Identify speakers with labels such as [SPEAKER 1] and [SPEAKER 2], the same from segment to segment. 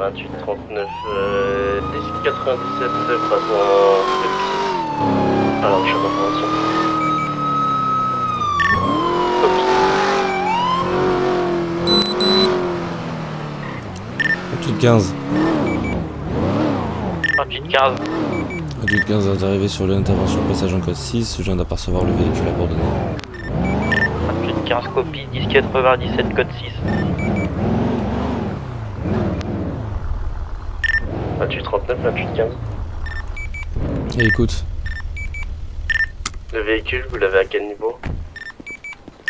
[SPEAKER 1] 28-39, 10-97, passons en à la recherche d'informations.
[SPEAKER 2] Copie. 28-15.
[SPEAKER 3] 28-15.
[SPEAKER 2] 28-15 est arrivé sur l'intervention passage en code 6, je viens d'apercevoir le véhicule abandonné.
[SPEAKER 3] 28-15 copie, 10-97 code 6.
[SPEAKER 1] 28-39, 28-15.
[SPEAKER 2] Et écoute,
[SPEAKER 1] Le véhicule, vous l'avez à quel niveau?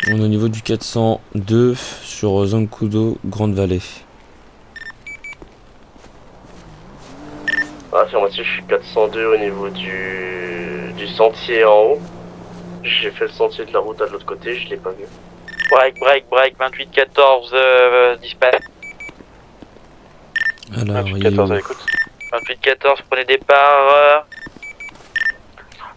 [SPEAKER 2] on est au niveau du 402 sur Zancudo, Grande Vallée.
[SPEAKER 1] Ah, sur moi aussi, je suis 402 au niveau du sentier en haut. J'ai fait le sentier de la route à l'autre côté, je l'ai pas vu.
[SPEAKER 3] Break, 28-14, dispatch.
[SPEAKER 2] Alors,
[SPEAKER 3] 28-14 à l'écoute. 28-14, prenez départ.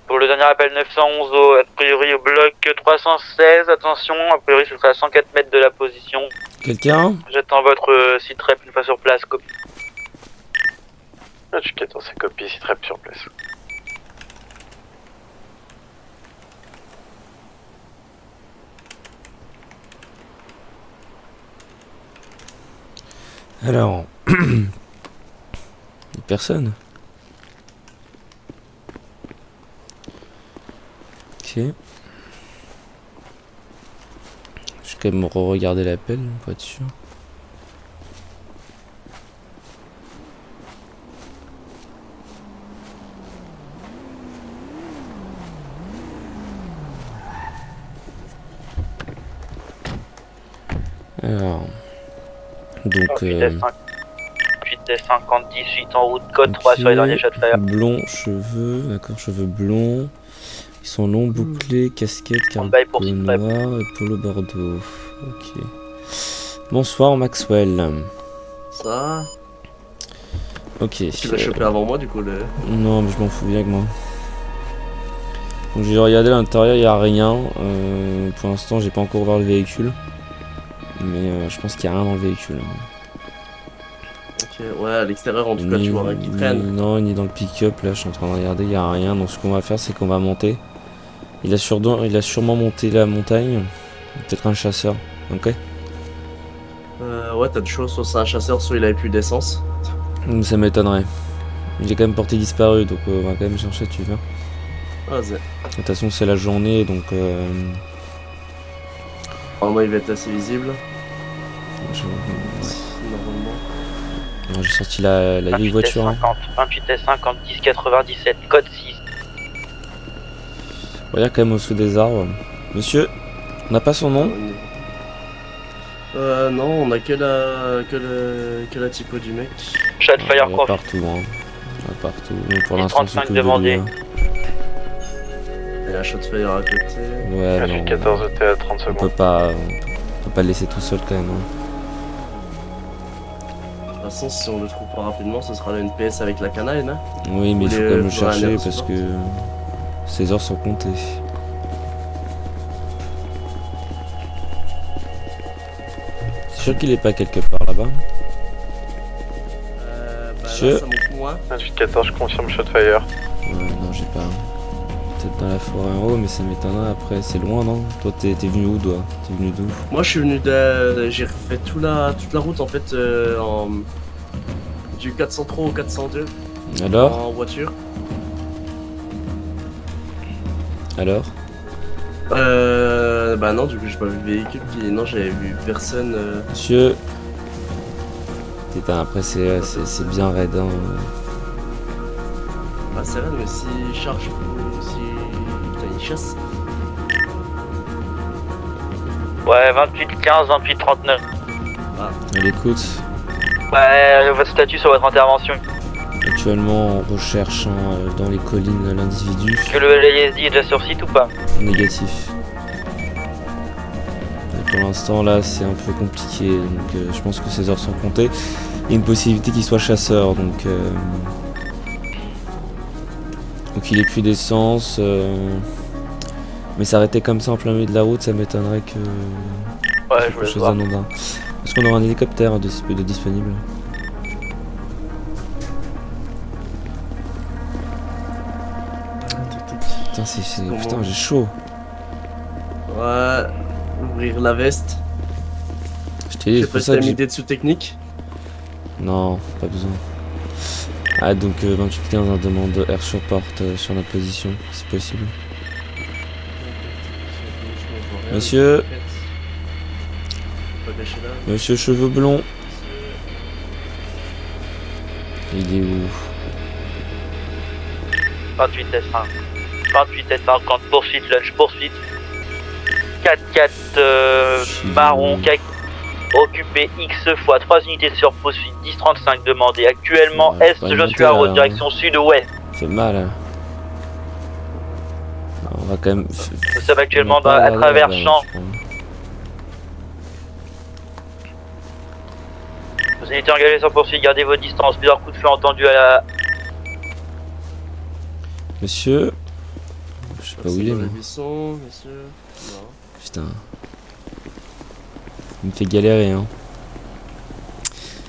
[SPEAKER 3] Pour le dernier appel 911, a priori au bloc 316, attention, a priori ce sera à 104 mètres de la position.
[SPEAKER 2] quelqu'un?
[SPEAKER 3] J'attends votre site rep une fois sur place, copie.
[SPEAKER 4] 28-14, c'est copie, site rep sur place.
[SPEAKER 2] Alors, personne. Ok. Je vais quand même re-regarder l'appel pour être sûr. Alors, donc
[SPEAKER 3] 8 50 18 en route, code 3 sur les derniers shots fire.
[SPEAKER 2] blond, cheveux, d'accord, cheveux blonds. Ils sont longs, bouclés, casquette,
[SPEAKER 3] Stand-by pour
[SPEAKER 2] cargo
[SPEAKER 3] site rep.
[SPEAKER 2] noir et polo bordeaux. Ok. Bonsoir Maxwell.
[SPEAKER 5] Ça,
[SPEAKER 2] Ok.
[SPEAKER 5] tu l'as chopé avant moi du coup le...
[SPEAKER 2] Non, mais je m'en fous bien que moi. Donc j'ai regardé à l'intérieur, il n'y a rien. Pour l'instant, j'ai pas encore ouvert le véhicule. Mais je pense qu'il n'y a rien dans le véhicule.
[SPEAKER 5] Ok, ouais, à l'extérieur en tout cas tu vois rien qui traîne.
[SPEAKER 2] Non, ni dans le pick-up, là je suis en train de regarder, il n'y a rien. Donc ce qu'on va faire, c'est qu'on va monter. Il a sûrement monté la montagne. Peut-être un chasseur, ok?
[SPEAKER 5] Ouais, t'as de choses, soit c'est un chasseur, soit il avait plus d'essence.
[SPEAKER 2] Ça m'étonnerait. Il est quand même porté disparu, donc on va quand même chercher, tu vois.
[SPEAKER 5] Vas-y.
[SPEAKER 2] De toute façon, c'est la journée, donc
[SPEAKER 5] Normalement il va être assez visible.
[SPEAKER 2] ouais.
[SPEAKER 5] Normalement.
[SPEAKER 2] Non, j'ai sorti la vieille voiture. Hein.
[SPEAKER 3] 28 et 50, 10 97, code 6.
[SPEAKER 2] Regarde quand même au dessous des arbres. Monsieur, on n'a pas son nom?
[SPEAKER 5] Non, on a que la typo du mec.
[SPEAKER 3] Shot fire
[SPEAKER 2] Il y a
[SPEAKER 3] prof.
[SPEAKER 2] partout, hein. Il y a partout. Donc, pour
[SPEAKER 3] Et
[SPEAKER 2] l'instant, c'est
[SPEAKER 3] 35
[SPEAKER 2] que de lui.
[SPEAKER 3] demandés.
[SPEAKER 2] Hein.
[SPEAKER 5] Il y a un shot fire à côté.
[SPEAKER 2] Ouais, non,
[SPEAKER 4] 28-14, t'es à 30
[SPEAKER 2] on
[SPEAKER 4] secondes.
[SPEAKER 2] peut pas le laisser tout seul quand même. Hein.
[SPEAKER 5] De toute façon, si on le trouve pas rapidement, ce sera le NPS avec la canine. Hein.
[SPEAKER 2] Oui, mais il faut
[SPEAKER 5] Les
[SPEAKER 2] quand même le
[SPEAKER 5] Forerunners
[SPEAKER 2] chercher parce
[SPEAKER 5] support.
[SPEAKER 2] que ses heures sont comptées. C'est sûr qu'il est pas quelque part là-bas. Monsieur.
[SPEAKER 5] Là, ça monte moins.
[SPEAKER 4] 28-14, je confirme shot fire.
[SPEAKER 2] Ouais, non, j'ai pas. Peut-être dans la forêt en haut, mais ça m'étonnerait après. C'est loin, non? Toi, t'es venu où, toi? T'es venu d'où?
[SPEAKER 5] Moi, je suis venu j'ai refait toute la route en fait du 403 au 402
[SPEAKER 2] Alors?
[SPEAKER 5] en voiture. Bah non, du coup, j'ai pas vu le véhicule. Puis non, j'avais vu personne.
[SPEAKER 2] Monsieur. Putain, après, c'est bien raide, hein.
[SPEAKER 5] Bah, c'est vrai, mais s'il charge ou si. Putain, il chasse.
[SPEAKER 3] Ouais, 28 15, 28 39.
[SPEAKER 2] Elle écoute.
[SPEAKER 3] Ouais, votre statut sur votre intervention.
[SPEAKER 2] Actuellement, on recherche dans les collines l'individu.
[SPEAKER 3] Que le LASD est déjà sur site ou pas?
[SPEAKER 2] Négatif. Et pour l'instant, là, c'est un peu compliqué. Donc, je pense que ses heures sont comptées. Il y a une possibilité qu'il soit chasseur. Donc il ait plus d'essence. Mais s'arrêter comme ça en plein milieu de la route, ça m'étonnerait que.
[SPEAKER 3] Ouais, je
[SPEAKER 2] quelque
[SPEAKER 3] voulais
[SPEAKER 2] chose
[SPEAKER 3] voir.
[SPEAKER 2] d'anodin. Est-ce qu'on aura un hélicoptère de disponible? Putain,
[SPEAKER 5] Comment
[SPEAKER 2] putain, j'ai chaud.
[SPEAKER 5] Ouais. Ouvrir la veste.
[SPEAKER 2] Je t'ai dit,
[SPEAKER 5] Je
[SPEAKER 2] c'est
[SPEAKER 5] sais pas
[SPEAKER 2] pour
[SPEAKER 5] si
[SPEAKER 2] ça
[SPEAKER 5] t'as
[SPEAKER 2] que
[SPEAKER 5] mis
[SPEAKER 2] j'ai...
[SPEAKER 5] des dessous techniques.
[SPEAKER 2] Non, pas besoin. Ah, donc 28-15, on demande air support sur notre position, si possible. Monsieur. Monsieur cheveux blonds. Il est où?
[SPEAKER 3] 28 S1. 28 S50, poursuite, lunch, poursuite. 4-4 marron, occupé X fois 3 unités sur poursuite, 10-35 demandé. Actuellement,
[SPEAKER 2] Ouais,
[SPEAKER 3] Est,
[SPEAKER 2] pas
[SPEAKER 3] je
[SPEAKER 2] une
[SPEAKER 3] suis à
[SPEAKER 2] montée,
[SPEAKER 3] route,
[SPEAKER 2] là,
[SPEAKER 3] direction sud-ouest.
[SPEAKER 2] Ça fait mal. Hein. On va quand même.
[SPEAKER 3] Nous sommes actuellement
[SPEAKER 2] On va pas
[SPEAKER 3] à
[SPEAKER 2] regarder
[SPEAKER 3] travers
[SPEAKER 2] là-bas,
[SPEAKER 3] champs.
[SPEAKER 2] je crois.
[SPEAKER 3] Vos unités engagées sans poursuite, gardez vos distances. Plusieurs coups de feu entendus à la.
[SPEAKER 2] Monsieur. Je sais pas où il est,
[SPEAKER 5] dans
[SPEAKER 2] moi.
[SPEAKER 5] le buisson, monsieur. Non.
[SPEAKER 2] Putain. Il me fait galérer, hein.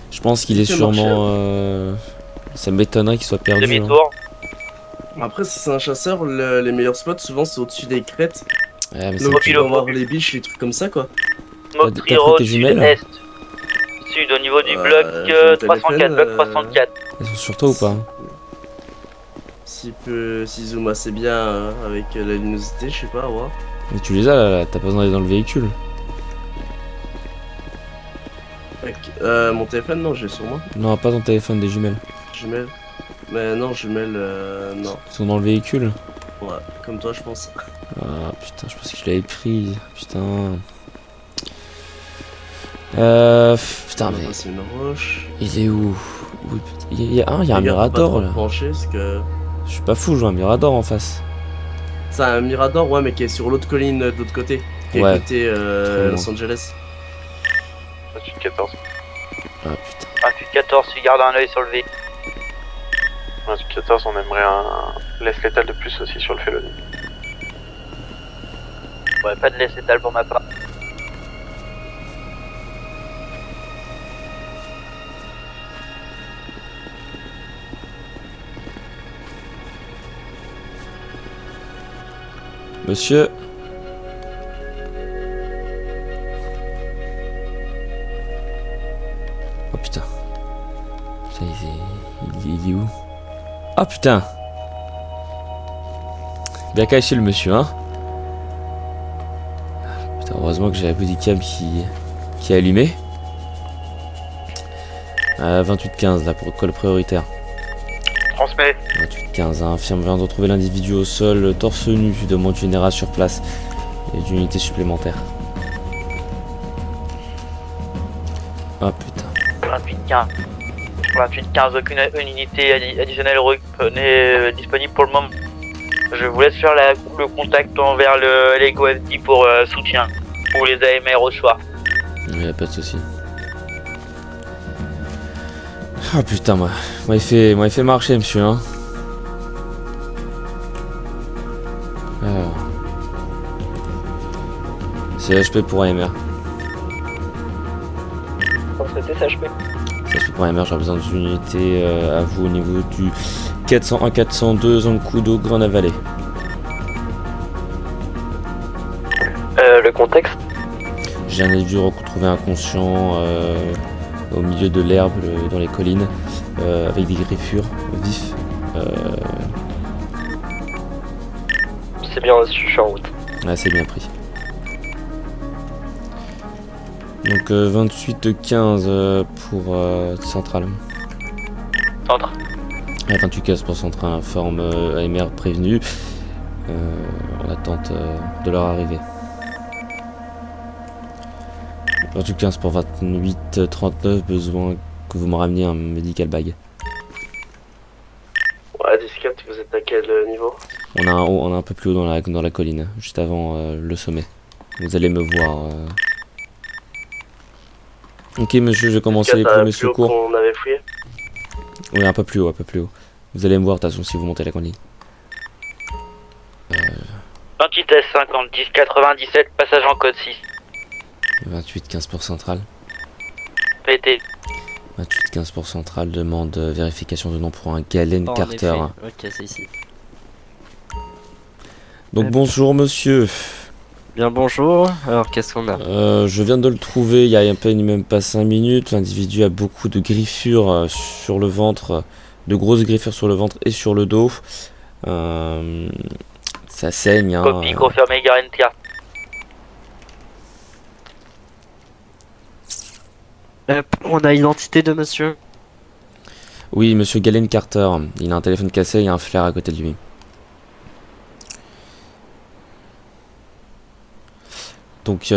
[SPEAKER 2] Je pense qu'il est
[SPEAKER 5] C'est
[SPEAKER 2] sûrement. Ça m'étonnerait qu'il soit perdu. Hein.
[SPEAKER 3] Demi-tour.
[SPEAKER 5] Après, si c'est un chasseur, les meilleurs spots, souvent, c'est au-dessus des crêtes.
[SPEAKER 2] Ouais, mais
[SPEAKER 5] Là où
[SPEAKER 3] c'est-
[SPEAKER 5] tu peux voir les biches, les trucs comme ça, quoi.
[SPEAKER 3] Mokri
[SPEAKER 2] pris
[SPEAKER 3] Road,
[SPEAKER 2] tes jumelles
[SPEAKER 3] sud-est. Sud, au niveau du bloc
[SPEAKER 5] j'ai le
[SPEAKER 3] 304,
[SPEAKER 5] téléphone,
[SPEAKER 3] bloc 304.
[SPEAKER 2] Elles sont sur toi ou pas?
[SPEAKER 5] S'il zoome assez bien avec la luminosité, je sais pas, ouais.
[SPEAKER 2] Mais tu les as là, t'as pas besoin d'aller dans le véhicule.
[SPEAKER 5] Mon téléphone, non, j'ai sur moi.
[SPEAKER 2] Non, pas ton téléphone, des jumelles.
[SPEAKER 5] Jumelles. Mais non, jumelles, non.
[SPEAKER 2] Ils sont dans le véhicule.
[SPEAKER 5] Ouais, comme toi, je pense.
[SPEAKER 2] Ah putain, je pense que je l'avais pris. Putain. Putain, mais.
[SPEAKER 5] C'est une roche.
[SPEAKER 2] Il est où? Il y a un
[SPEAKER 5] Regarde,
[SPEAKER 2] Mirador
[SPEAKER 5] pas
[SPEAKER 2] là.
[SPEAKER 5] trop penché, parce que...
[SPEAKER 2] Je suis pas fou, je vois un Mirador en face.
[SPEAKER 5] C'est un Mirador, ouais, mais qui est sur l'autre colline de l'autre côté. Qui est
[SPEAKER 2] Ouais,
[SPEAKER 5] côté
[SPEAKER 2] très
[SPEAKER 5] Los
[SPEAKER 2] loin.
[SPEAKER 5] Angeles.
[SPEAKER 4] 14.
[SPEAKER 2] Ah putain.
[SPEAKER 3] 28-14, tu gardes un œil sur le véhicule.
[SPEAKER 4] 14, on aimerait un laisse létal de plus aussi sur le Felony.
[SPEAKER 3] Ouais, pas de laisse étale pour ma part.
[SPEAKER 2] Monsieur. Oh putain. Putain, il est où? Ah putain. Bien caché le monsieur, hein. Putain, heureusement que j'ai la bodycam qui est allumée. 28-15 là pour call prioritaire.
[SPEAKER 3] Transmets.
[SPEAKER 2] 28-15, hein, infirme vient de retrouver l'individu au sol, torse nu, demande générale sur place et d'unités supplémentaires. Ah putain.
[SPEAKER 3] 28-15, aucune unité additionnelle disponible pour le moment. Je vous laisse faire le contact envers les GoFD pour soutien, ou les AMR au choix.
[SPEAKER 2] Y'a pas de soucis. Ah putain, moi il fait marcher monsieur, hein. Alors. C'est HP pour AMR.
[SPEAKER 3] C'était ça, je peux.
[SPEAKER 2] C'est HP pour AMR, j'aurais besoin d'unités à vous au niveau du 401-402, zone Kudo, Grande Vallée.
[SPEAKER 1] Le contexte?
[SPEAKER 2] J'ai un individu retrouvé inconscient au milieu de l'herbe dans les collines avec des griffures vifs.
[SPEAKER 1] C'est bien, je suis en route.
[SPEAKER 2] Ah, c'est bien pris. Donc 28-15 pour Centrale.
[SPEAKER 3] Centre.
[SPEAKER 2] 28-15 pour Centrale, informe AMR prévenu. En attente de leur arrivée. 28-15 pour 28-39, besoin que vous me rameniez un medical bag.
[SPEAKER 1] Ouais, 10-4, vous êtes à quel niveau?
[SPEAKER 2] On a un peu plus haut dans la colline, juste avant le sommet. Vous allez me voir. Ok monsieur, je vais commencer les premiers secours.
[SPEAKER 1] On avait fouillé.
[SPEAKER 2] Oui, un peu plus haut, un peu plus haut. Vous allez me voir, de toute façon, si vous montez la colline.
[SPEAKER 3] 28 S50, 10 97, passage en code 6.
[SPEAKER 2] 28-15 pour Centrale.
[SPEAKER 3] PT.
[SPEAKER 2] 28-15 pour Centrale, demande vérification de nom pour un Galen
[SPEAKER 6] En
[SPEAKER 2] Carter.
[SPEAKER 6] effet. Ok, c'est ici.
[SPEAKER 2] Donc bonjour monsieur.
[SPEAKER 6] Bien bonjour, alors qu'est-ce qu'on a?
[SPEAKER 2] Je viens de le trouver il y a à peine même pas 5 minutes. L'individu a beaucoup de griffures sur le ventre, de grosses griffures sur le ventre et sur le dos. Ça saigne. Hein,
[SPEAKER 3] Copie confirmée, Garentia.
[SPEAKER 6] On a l'identité de monsieur?
[SPEAKER 2] Oui, monsieur Galen Carter. Il a un téléphone cassé et un flair à côté de lui. Donc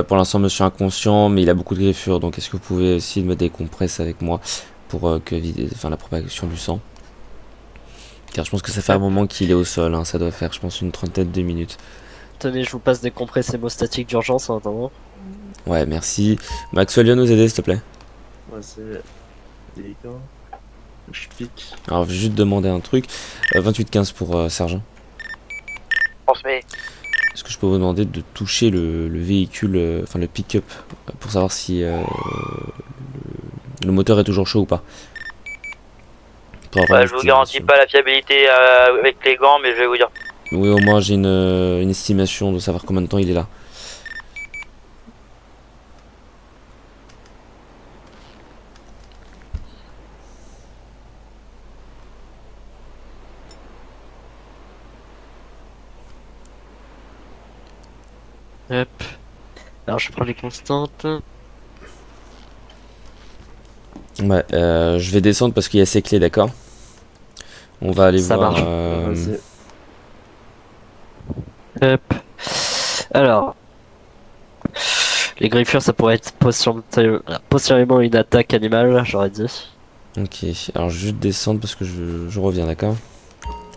[SPEAKER 2] pour l'instant monsieur est inconscient, mais il a beaucoup de griffures. Donc est-ce que vous pouvez essayer de mettre des compresses avec moi pour la propagation du sang? Car je pense que ça fait un moment qu'il est au sol. Hein. Ça doit faire, je pense, une trentaine de minutes.
[SPEAKER 6] Tenez, je vous passe des compresses hémostatiques d'urgence en attendant.
[SPEAKER 2] Ouais, merci. Maxwell, viens nous aider s'il te plaît.
[SPEAKER 5] Ouais, c'est délicat. Je pique.
[SPEAKER 2] Alors je vais juste demander un truc. 28-15 pour sergent.
[SPEAKER 3] Transmet.
[SPEAKER 2] Est-ce que je peux vous demander de toucher le véhicule, enfin le pick-up, pour savoir si le moteur est toujours chaud ou pas? Pour avoir une
[SPEAKER 3] Je vous garantis
[SPEAKER 2] estimation.
[SPEAKER 3] pas la fiabilité avec les gants, mais je vais vous dire.
[SPEAKER 2] Oui, au moins j'ai une estimation de savoir combien de temps il est là.
[SPEAKER 6] Hop. Alors je prends les constantes.
[SPEAKER 2] Ouais, je vais descendre parce qu'il y a ces clés, d'accord? On va aller
[SPEAKER 6] Ça
[SPEAKER 2] voir.
[SPEAKER 6] marche.
[SPEAKER 5] Vas-y.
[SPEAKER 6] Hop. Alors. Les griffures, ça pourrait être postérieurement une attaque animale, j'aurais dit.
[SPEAKER 2] Ok, alors je vais juste descendre parce que je reviens, d'accord?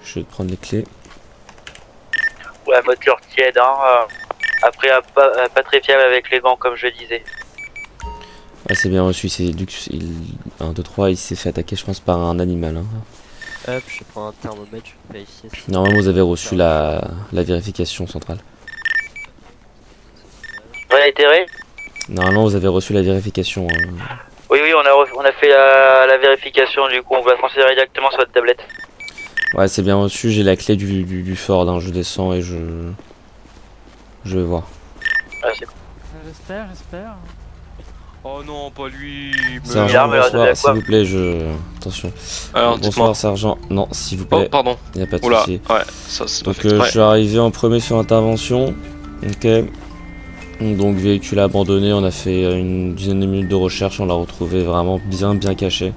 [SPEAKER 2] Je vais prendre les clés.
[SPEAKER 3] Ouais, moteur tiède, hein. Après, pas très fiable avec les gants, comme je disais.
[SPEAKER 2] Ah, c'est bien reçu, c'est Lux. 1, 2, 3, il s'est fait attaquer, je pense, par un animal. Hein.
[SPEAKER 6] Hop, je prends un thermomètre, je vais vérifier.
[SPEAKER 2] Normalement, vous avez reçu la vérification centrale.
[SPEAKER 3] Réitéré.
[SPEAKER 2] Normalement, vous avez reçu la vérification. Hein.
[SPEAKER 3] Oui, on a fait la vérification, du coup, on va transférer directement sur votre tablette.
[SPEAKER 2] Ouais, c'est bien reçu, j'ai la clé du Ford. Hein. Je descends et je vais voir.
[SPEAKER 3] Ah, c'est
[SPEAKER 7] J'espère. Oh non, pas lui.
[SPEAKER 2] Sergent,
[SPEAKER 3] mais là,
[SPEAKER 2] bonsoir,
[SPEAKER 3] quoi
[SPEAKER 2] s'il vous plaît, Attention.
[SPEAKER 4] Alors, dites-moi.
[SPEAKER 2] Bonsoir, sergent. Non, s'il vous
[SPEAKER 4] Oh,
[SPEAKER 2] plaît,
[SPEAKER 4] pardon.
[SPEAKER 2] il n'y a pas de
[SPEAKER 4] Oula,
[SPEAKER 2] souci.
[SPEAKER 4] ouais, ça c'est pas
[SPEAKER 2] Donc
[SPEAKER 4] fait
[SPEAKER 2] je
[SPEAKER 4] exprès.
[SPEAKER 2] suis arrivé en premier sur intervention. Ok. Donc véhicule abandonné, on a fait une dizaine de minutes de recherche, on l'a retrouvé vraiment bien caché.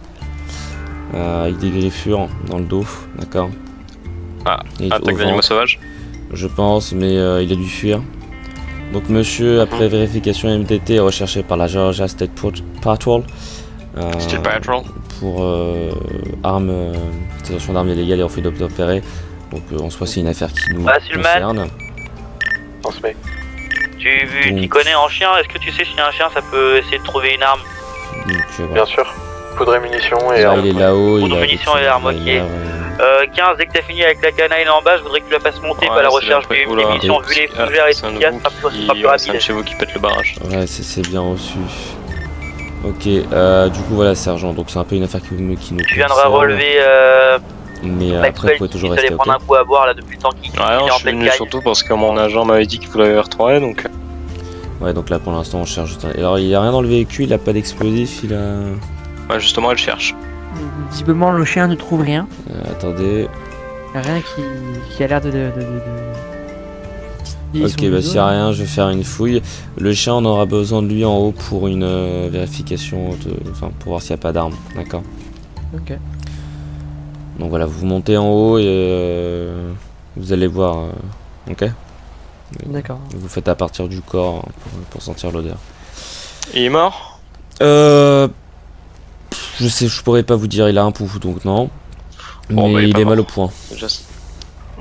[SPEAKER 2] Avec des griffures dans le dos, d'accord.
[SPEAKER 4] Ah,
[SPEAKER 2] Et
[SPEAKER 4] attaque
[SPEAKER 2] au
[SPEAKER 4] d'animaux
[SPEAKER 2] ventre,
[SPEAKER 4] sauvages.
[SPEAKER 2] je pense, mais il a dû fuir. Donc monsieur, après vérification MDT, est recherché par la Georgia State Patrol.
[SPEAKER 4] State Patrol.
[SPEAKER 2] Pour armes, détention d'armes illégales et refus d'opérer. Donc en soi c'est une affaire qui nous
[SPEAKER 3] Sulman.
[SPEAKER 2] concerne.
[SPEAKER 4] Transmet.
[SPEAKER 3] Tu connais en chien, est-ce que tu sais si un chien ça peut essayer de trouver une arme?
[SPEAKER 2] Donc voilà.
[SPEAKER 4] Bien sûr. Poudre et munitions et
[SPEAKER 2] Là, il est là-haut,
[SPEAKER 3] Poudre,
[SPEAKER 2] il a
[SPEAKER 3] munitions et armes, ok.
[SPEAKER 2] 15,
[SPEAKER 3] Dès que t'as fini avec la canine en bas, je voudrais que tu la fasses monter à la recherche des munitions, vu les fougères efficaces, ça sera plus
[SPEAKER 4] C'est un
[SPEAKER 3] rapide.
[SPEAKER 4] de chez vous qui pète le barrage.
[SPEAKER 2] Ouais, c'est bien reçu. Ok, du coup voilà sergent, donc c'est un peu une affaire qui nous
[SPEAKER 3] Tu viendras
[SPEAKER 2] concerne,
[SPEAKER 3] relever
[SPEAKER 2] mais après
[SPEAKER 3] Maxwell
[SPEAKER 2] vous pouvez toujours
[SPEAKER 3] qui allait
[SPEAKER 2] rester, ok?
[SPEAKER 3] prendre un coup à boire là depuis le temps qu'il
[SPEAKER 4] Ouais, non,
[SPEAKER 3] est
[SPEAKER 4] je
[SPEAKER 3] en
[SPEAKER 4] suis
[SPEAKER 3] pleine
[SPEAKER 4] venu
[SPEAKER 3] caille.
[SPEAKER 4] surtout parce que mon agent m'avait dit qu'il voulait retrouver, donc.
[SPEAKER 2] Ouais, donc là pour l'instant on cherche juste un... Alors il y a rien dans le véhicule, il a pas d'explosif, il a...
[SPEAKER 4] Ouais, justement, elle cherche.
[SPEAKER 7] Visiblement, le chien ne trouve rien.
[SPEAKER 2] Attendez...
[SPEAKER 7] Rien qui a l'air de
[SPEAKER 2] Ok, bah s'il y a rien, je vais faire une fouille. Le chien, on aura besoin de lui en haut pour une vérification, enfin pour voir s'il n'y a pas d'armes, d'accord?
[SPEAKER 7] Ok.
[SPEAKER 2] Donc voilà, vous montez en haut et vous allez voir, ok?
[SPEAKER 7] D'accord.
[SPEAKER 2] Vous faites à partir du corps hein, pour sentir l'odeur.
[SPEAKER 4] Il est mort?
[SPEAKER 2] Je pourrais pas vous dire, il a un pouf, donc non.
[SPEAKER 4] Bon,
[SPEAKER 2] Mais
[SPEAKER 4] bah, il est
[SPEAKER 2] il
[SPEAKER 4] pas
[SPEAKER 2] est mal au
[SPEAKER 4] mort.
[SPEAKER 2] point.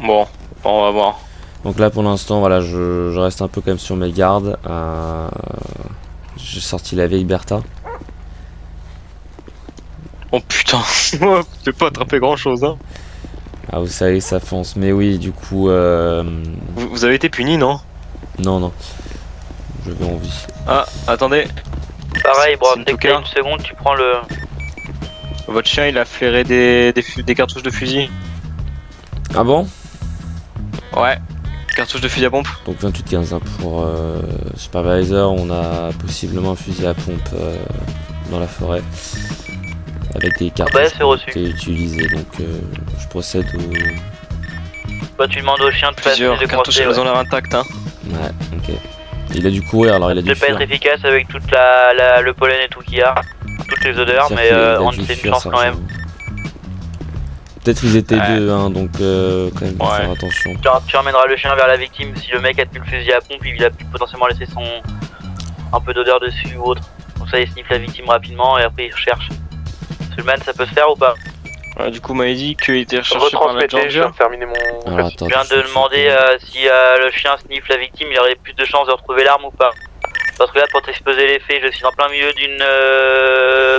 [SPEAKER 4] Bon, on va voir.
[SPEAKER 2] Donc là pour l'instant, voilà, je reste un peu quand même sur mes gardes. J'ai sorti la vieille Bertha.
[SPEAKER 4] Oh putain, j'ai pas attrapé grand chose, hein.
[SPEAKER 2] Ah vous savez, ça fonce. Mais oui, du coup...
[SPEAKER 4] Vous avez été puni, non?
[SPEAKER 2] Non. Je vais en vie.
[SPEAKER 4] Ah, attendez.
[SPEAKER 3] Pareil, bro,
[SPEAKER 4] C'est
[SPEAKER 3] dès
[SPEAKER 4] une
[SPEAKER 3] que t'as
[SPEAKER 4] touca.
[SPEAKER 3] une seconde, tu prends le...
[SPEAKER 4] Votre chien, il a flairé des cartouches de fusil.
[SPEAKER 2] Ah bon?
[SPEAKER 4] Ouais. cartouche de fusil à pompe.
[SPEAKER 2] Donc 28-15 hein, pour Supervisor. On a possiblement un fusil à pompe dans la forêt. Avec des cartouches
[SPEAKER 3] Bah, c'est reçu.
[SPEAKER 2] qui ont été utilisées. Donc je procède au...
[SPEAKER 3] Bah, tu demandes au chien de passer
[SPEAKER 4] Plusieurs
[SPEAKER 3] de
[SPEAKER 4] cartouches,
[SPEAKER 3] commencer,
[SPEAKER 4] elles ont l'air intactes, hein.
[SPEAKER 2] Ouais, ok. Il a dû courir, alors il a dû
[SPEAKER 3] de pas
[SPEAKER 2] fuir.
[SPEAKER 3] être efficace avec toute le pollen et tout qu'il y a, toutes les odeurs,
[SPEAKER 2] C'est-à-dire
[SPEAKER 3] mais
[SPEAKER 2] qu'il a
[SPEAKER 3] on
[SPEAKER 2] dû
[SPEAKER 3] c'est une
[SPEAKER 2] fuir,
[SPEAKER 3] chance
[SPEAKER 2] ça
[SPEAKER 3] quand même.
[SPEAKER 2] ressemble. Peut-être ils étaient
[SPEAKER 4] Ouais.
[SPEAKER 2] deux, hein, donc quand même faut
[SPEAKER 4] Ouais.
[SPEAKER 2] faire attention.
[SPEAKER 3] Tu emmèneras le chien vers la victime si le mec a tenu le fusil à pompe, il a pu potentiellement laisser un peu d'odeur dessus ou autre. Comme ça il sniffe la victime rapidement et après il recherche. Sulman, ça peut se faire ou pas?
[SPEAKER 4] Du coup, on m'avait dit qu'il était recherché par la
[SPEAKER 1] Retransmettez, je viens
[SPEAKER 4] Georgia.
[SPEAKER 1] de terminer mon...
[SPEAKER 2] Alors attends,
[SPEAKER 3] Je viens de
[SPEAKER 2] je-
[SPEAKER 3] demander si le chien sniffe la victime, il aurait plus de chances de retrouver l'arme ou pas. Parce que là, pour t'exposer les faits, je suis en plein milieu d'une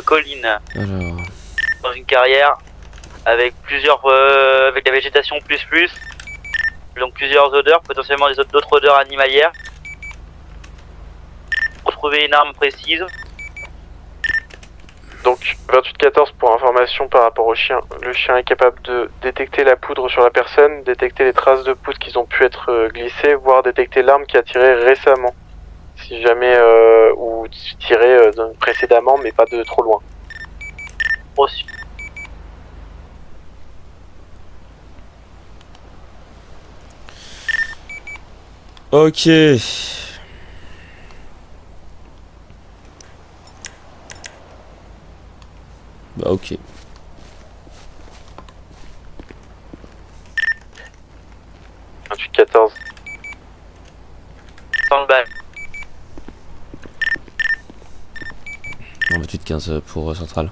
[SPEAKER 3] colline,
[SPEAKER 2] Alors,
[SPEAKER 3] dans une carrière, avec avec la végétation plus, donc plusieurs odeurs, potentiellement d'autres odeurs animalières. Pour trouver une arme précise,
[SPEAKER 1] Donc 28-14 pour information par rapport au chien. Le chien est capable de détecter la poudre sur la personne, détecter les traces de poudre qui ont pu être glissées, voire détecter l'arme qui a tiré récemment. Si jamais, ou tiré précédemment, mais pas de trop loin.
[SPEAKER 3] reçu.
[SPEAKER 2] ok. Bah ok.
[SPEAKER 1] « 28-14.
[SPEAKER 3] Stand-by.
[SPEAKER 2] Non, 28-15 pour Centrale.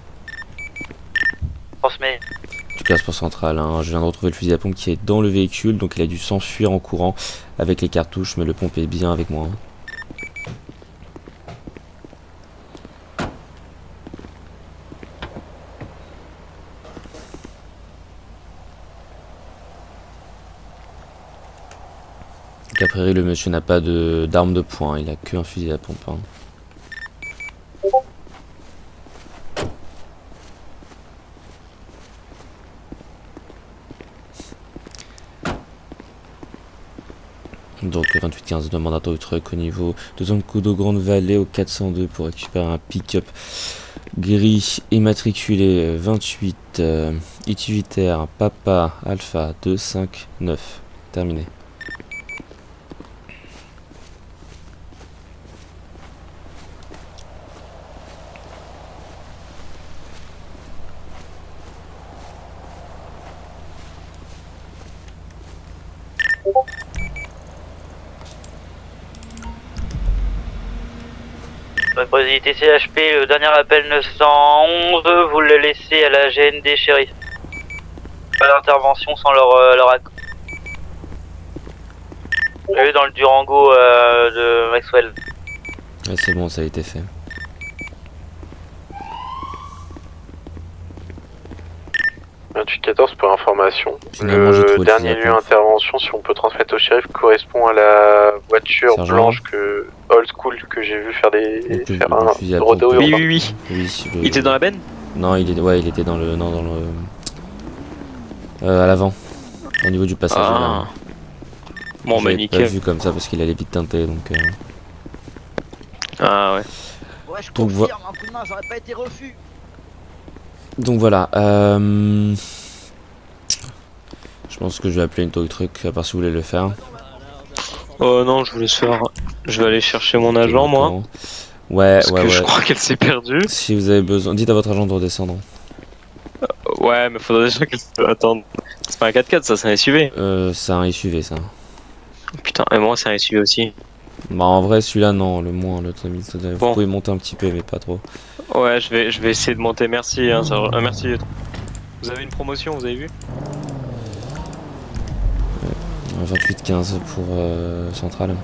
[SPEAKER 3] Transmets.
[SPEAKER 2] 15 pour Centrale, hein. Je viens de retrouver le fusil à pompe qui est dans le véhicule, donc il a dû s'enfuir en courant avec les cartouches, mais le pompe est bien avec moi. Hein. Donc a priori le monsieur n'a pas d'arme de poing, il a que un fusil à pompe. Hein. Donc 28-15 demande un tow truck au niveau de zone coup de Grande Vallée au 402 pour récupérer un pick-up gris immatriculé 28 Itivitaire Papa Alpha 259. Terminé.
[SPEAKER 3] Préposité CHP, le dernier appel 911, vous le laissez à la GND shérif. Pas d'intervention sans leur accord. Eux dans le Durango de Maxwell.
[SPEAKER 2] Ouais, c'est bon, ça a été fait.
[SPEAKER 1] « 28-14 pour information.
[SPEAKER 2] Finalement, j'ai trouvé
[SPEAKER 1] Le
[SPEAKER 2] le
[SPEAKER 1] dernier
[SPEAKER 2] fusil à
[SPEAKER 1] lieu
[SPEAKER 2] pompe.
[SPEAKER 1] d'intervention, si on peut transmettre au shérif, correspond à la voiture
[SPEAKER 2] Sergent.
[SPEAKER 1] blanche que old school que j'ai vu faire
[SPEAKER 2] Donc,
[SPEAKER 1] faire
[SPEAKER 2] le fusil à
[SPEAKER 1] un rodéo
[SPEAKER 2] pompe.
[SPEAKER 4] Oui,
[SPEAKER 1] urbain.
[SPEAKER 4] oui, oui.
[SPEAKER 2] Oui,
[SPEAKER 4] Il était dans la benne?
[SPEAKER 2] Non, il était dans le à l'avant, au niveau du passage.
[SPEAKER 4] Ah. Bon,
[SPEAKER 2] Je
[SPEAKER 4] bah
[SPEAKER 2] l'avais pas
[SPEAKER 4] nickel.
[SPEAKER 2] vu comme ça parce qu'il allait vite teinter, donc.
[SPEAKER 4] Ah ouais.
[SPEAKER 8] Ouais, je
[SPEAKER 2] Donc,
[SPEAKER 8] confirme, un coup de main, ça aurait pas été refus.
[SPEAKER 2] Donc voilà. Je pense que je vais appeler une tow truck à part si vous voulez le faire.
[SPEAKER 4] Oh non, je vous laisse faire. Je vais aller chercher mon agent, moi.
[SPEAKER 2] Ouais,
[SPEAKER 4] Parce que je crois qu'elle s'est perdue.
[SPEAKER 2] Si vous avez besoin, dites à votre agent de redescendre.
[SPEAKER 4] Ouais, mais faudrait déjà qu'elle se attende. C'est pas un 4x4, ça, c'est un SUV.
[SPEAKER 2] C'est un SUV ça.
[SPEAKER 4] Putain, et moi, c'est un SUV aussi.
[SPEAKER 2] Bah en vrai celui-là non, le moins, l'autre vous
[SPEAKER 4] Bon.
[SPEAKER 2] pouvez monter un petit peu mais pas trop.
[SPEAKER 4] Ouais, je vais essayer de monter. Merci, hein, merci. Vous avez une promotion, vous avez vu?
[SPEAKER 2] 28-15 pour Centrale.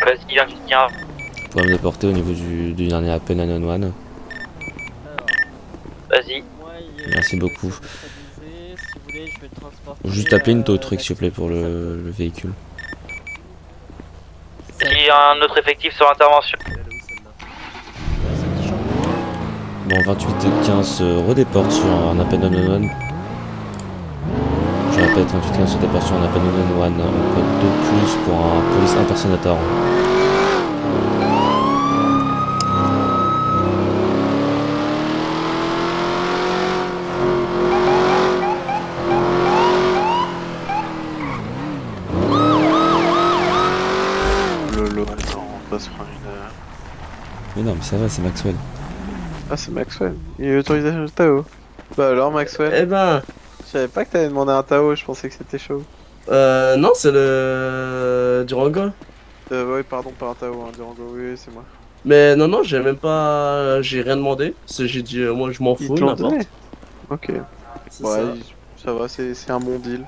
[SPEAKER 3] Vas-y, viens.
[SPEAKER 2] Vous pouvez me déporter au niveau du dernier appel à 911.
[SPEAKER 3] Vas-y.
[SPEAKER 2] Merci beaucoup. Juste appeler une tow truck s'il vous plaît pour le véhicule.
[SPEAKER 3] Il y a un autre effectif sur intervention.
[SPEAKER 2] Bon 28-15 redéporte sur un appel à 911. Je répète appel 3815 sur des personnes, on appelle 911, on code 2+, pour un police impersonator.
[SPEAKER 1] Lolo, attends, on va se prendre une...
[SPEAKER 2] Mais non, mais ça va, c'est Maxwell.
[SPEAKER 1] Ah, c'est Maxwell. Il est autorisé le Tao. Bah alors, Maxwell,
[SPEAKER 5] Eh ben,
[SPEAKER 1] je savais pas que t'avais demandé un Tao, je pensais que c'était chaud.
[SPEAKER 5] non, c'est le Durango.
[SPEAKER 1] Ouais, pardon, pas un Tao, hein, Durango, oui, c'est moi.
[SPEAKER 5] Mais non, j'ai même pas, j'ai rien demandé. J'ai dit, moi je m'en
[SPEAKER 1] Ils
[SPEAKER 5] fous,
[SPEAKER 1] te l'ont
[SPEAKER 5] n'importe.
[SPEAKER 1] donné. Ok,
[SPEAKER 5] C'est
[SPEAKER 1] ouais,
[SPEAKER 5] ça.
[SPEAKER 1] ça va, c'est un bon deal.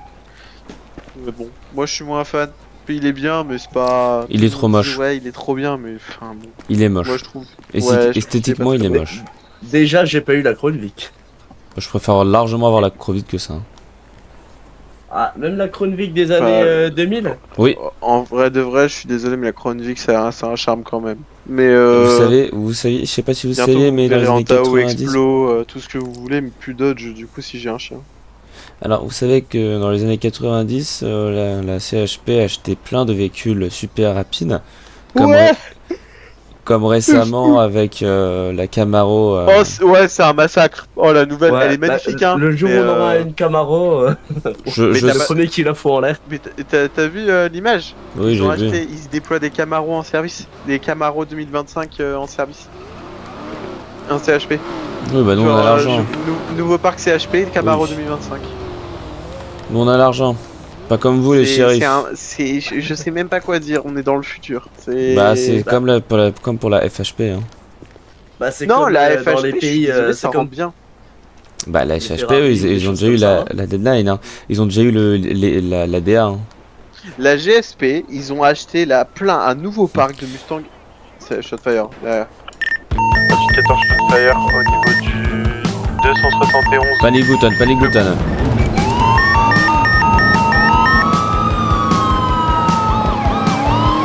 [SPEAKER 1] Mais bon, moi je suis moins fan. Puis il est bien, mais c'est pas...
[SPEAKER 2] Il est trop moche.
[SPEAKER 1] Ouais, il est trop bien, mais enfin bon,
[SPEAKER 2] Il est moche.
[SPEAKER 1] moi je trouve...
[SPEAKER 2] Et
[SPEAKER 1] Ouais, je
[SPEAKER 2] esthétiquement,
[SPEAKER 1] trouve
[SPEAKER 2] il est
[SPEAKER 1] qu'il est pas
[SPEAKER 2] moche.
[SPEAKER 5] Déjà, j'ai pas eu la Kronvik.
[SPEAKER 2] Je préfère largement avoir la Croix vide que ça. Hein.
[SPEAKER 5] Ah, même la Kronvik des années 2000.
[SPEAKER 2] Oui,
[SPEAKER 1] En vrai de vrai, je suis désolé, mais la Kronvik, ça a un charme quand même. Mais
[SPEAKER 2] vous savez, je sais pas si vous
[SPEAKER 1] bientôt,
[SPEAKER 2] savez,
[SPEAKER 1] vous
[SPEAKER 2] mais dans
[SPEAKER 1] verrez
[SPEAKER 2] les
[SPEAKER 1] en
[SPEAKER 2] années
[SPEAKER 1] Tao,
[SPEAKER 2] 90...
[SPEAKER 1] Explo, tout ce que vous voulez, mais plus Dodge, du coup, si j'ai un chien.
[SPEAKER 2] Alors, vous savez que dans les années 90, la CHP a acheté plein de véhicules super rapides. Comme,
[SPEAKER 1] Ouais.
[SPEAKER 2] comme récemment avec la Camaro.
[SPEAKER 1] Ouais, c'est un massacre. Oh, la nouvelle,
[SPEAKER 5] Ouais,
[SPEAKER 1] elle est magnifique,
[SPEAKER 5] bah,
[SPEAKER 1] hein.
[SPEAKER 5] Le jour où
[SPEAKER 1] mais,
[SPEAKER 5] on aura une Camaro,
[SPEAKER 2] je,
[SPEAKER 1] mais
[SPEAKER 2] je-
[SPEAKER 1] t'as
[SPEAKER 5] le
[SPEAKER 1] pas-
[SPEAKER 5] premier qui la fout en l'air.
[SPEAKER 1] Mais t'as vu l'image?
[SPEAKER 2] Oui,
[SPEAKER 1] Ils ont
[SPEAKER 2] j'ai vu.
[SPEAKER 1] acheté, ils déploient des Camaro en service. Des Camaro 2025 en service. Un CHP.
[SPEAKER 2] Oui, bah nous on a l'argent.
[SPEAKER 1] Nouveau parc CHP, Camaro
[SPEAKER 2] Oui.
[SPEAKER 1] 2025.
[SPEAKER 2] Nous on a l'argent. Pas comme vous les shérifs.
[SPEAKER 1] Je sais même pas quoi dire, on est dans le futur. C'est
[SPEAKER 2] Bah c'est comme pour la FHP. Hein.
[SPEAKER 5] Bah, c'est
[SPEAKER 1] Non,
[SPEAKER 5] comme
[SPEAKER 1] la
[SPEAKER 5] dans
[SPEAKER 1] FHP,
[SPEAKER 5] les
[SPEAKER 1] je suis
[SPEAKER 5] pays,
[SPEAKER 1] désolé,
[SPEAKER 5] c'est
[SPEAKER 1] ça
[SPEAKER 5] comme
[SPEAKER 1] rentre bien.
[SPEAKER 2] Bah la
[SPEAKER 5] Les
[SPEAKER 2] FHP,
[SPEAKER 5] Ferrari,
[SPEAKER 2] eux,
[SPEAKER 5] des
[SPEAKER 2] ils ont
[SPEAKER 5] choses
[SPEAKER 2] déjà eu
[SPEAKER 5] comme ça,
[SPEAKER 2] la deadline. Hein. Ils ont déjà eu la DA. Hein.
[SPEAKER 1] La GSP, ils ont acheté un nouveau parc de Mustang. C'est Shotfire. Indicateur Shotfire au niveau du 271.
[SPEAKER 2] Panic button, panic button.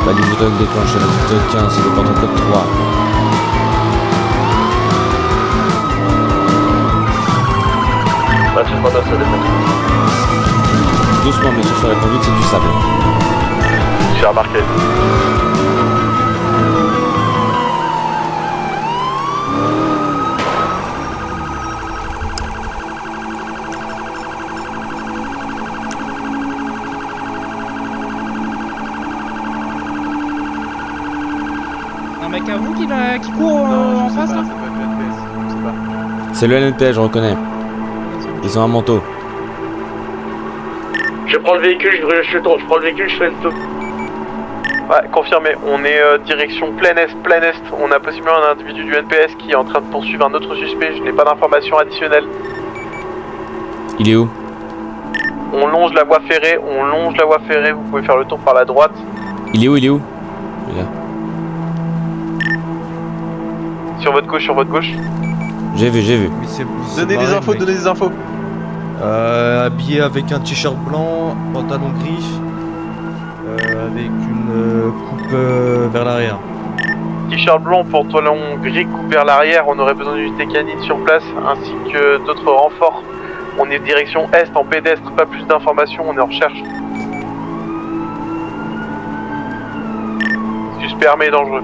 [SPEAKER 2] Panic button déclenché, la suite 15, c'est le porte code 3.
[SPEAKER 5] Bah, tu prends ça dépend.
[SPEAKER 2] Doucement, bien sûr, sur la conduite, c'est du sable.
[SPEAKER 1] J'ai remarqué.
[SPEAKER 7] Un mec à vous qui court en face là?
[SPEAKER 2] C'est le LNP, je reconnais. Ils ont un manteau.
[SPEAKER 5] Je prends le véhicule, je tourne, je prends le véhicule, je fais le tour.
[SPEAKER 1] Ouais, confirmé. On est direction plein est. On a possiblement un individu du NPS qui est en train de poursuivre un autre suspect. Je n'ai pas d'informations additionnelles.
[SPEAKER 2] Il est où?
[SPEAKER 1] On longe la voie ferrée. Vous pouvez faire le tour par la droite.
[SPEAKER 2] Il est où? Il est où? Il est là.
[SPEAKER 1] Sur votre gauche.
[SPEAKER 2] J'ai vu.
[SPEAKER 1] Donnez des infos.
[SPEAKER 9] Habillé avec un t-shirt blanc, pantalon gris, avec une coupe vers l'arrière.
[SPEAKER 1] T-shirt blanc, pantalon gris, coupe vers l'arrière. On aurait besoin d'une unité canine sur place ainsi que d'autres renforts. On est direction est en pédestre. Pas plus d'informations. On est en recherche. Suspect armé et dangereux.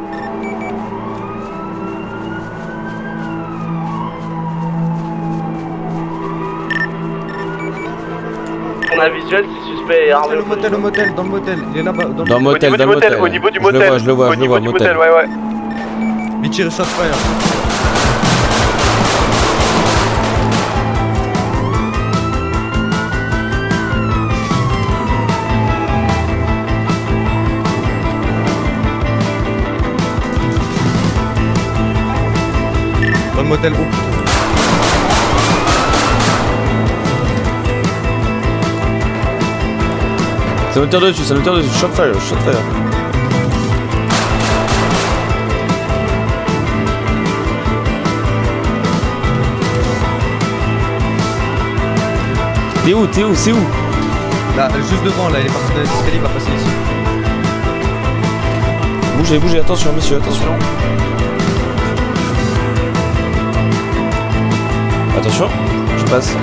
[SPEAKER 5] On a un visuel, c'est suspect et armé.
[SPEAKER 9] Au motel, dans le motel, il est là-bas.
[SPEAKER 2] Dans le motel, dans le motel.
[SPEAKER 1] Au niveau du
[SPEAKER 2] Je le
[SPEAKER 1] motel.
[SPEAKER 2] vois, je le vois, motel.
[SPEAKER 1] Ouais.
[SPEAKER 9] Il tire shot fire. Dans le motel, oh putain.
[SPEAKER 2] C'est un moteur dessus, shot fire. T'es où? C'est où?
[SPEAKER 9] Là, juste devant, là, il est parti dans l'escalier, il va passer ici.
[SPEAKER 2] Bougez, attention monsieur, attention. Attention, je passe.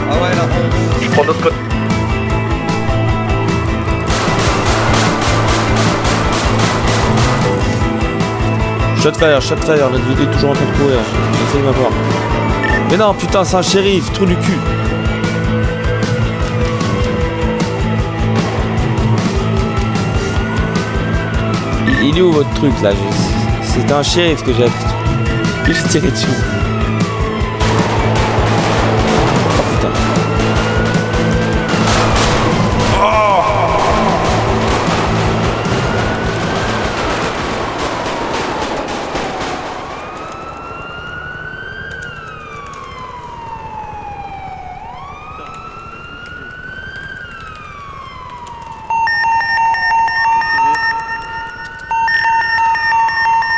[SPEAKER 9] Ah ouais, là,
[SPEAKER 5] Je prends notre côté.
[SPEAKER 2] Shotfire, notre vidéo est toujours en train de courir. J'ai failli m'avoir. Mais non, putain, c'est un shérif, trou du cul. Il est où votre truc là? C'était un shérif que j'ai tiré dessus. Oh putain.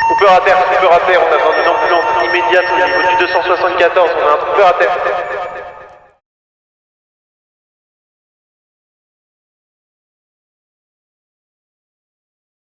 [SPEAKER 1] Trooper à terre, on a besoin d'une ambulance immédiate au niveau du 274, on a un trooper à terre.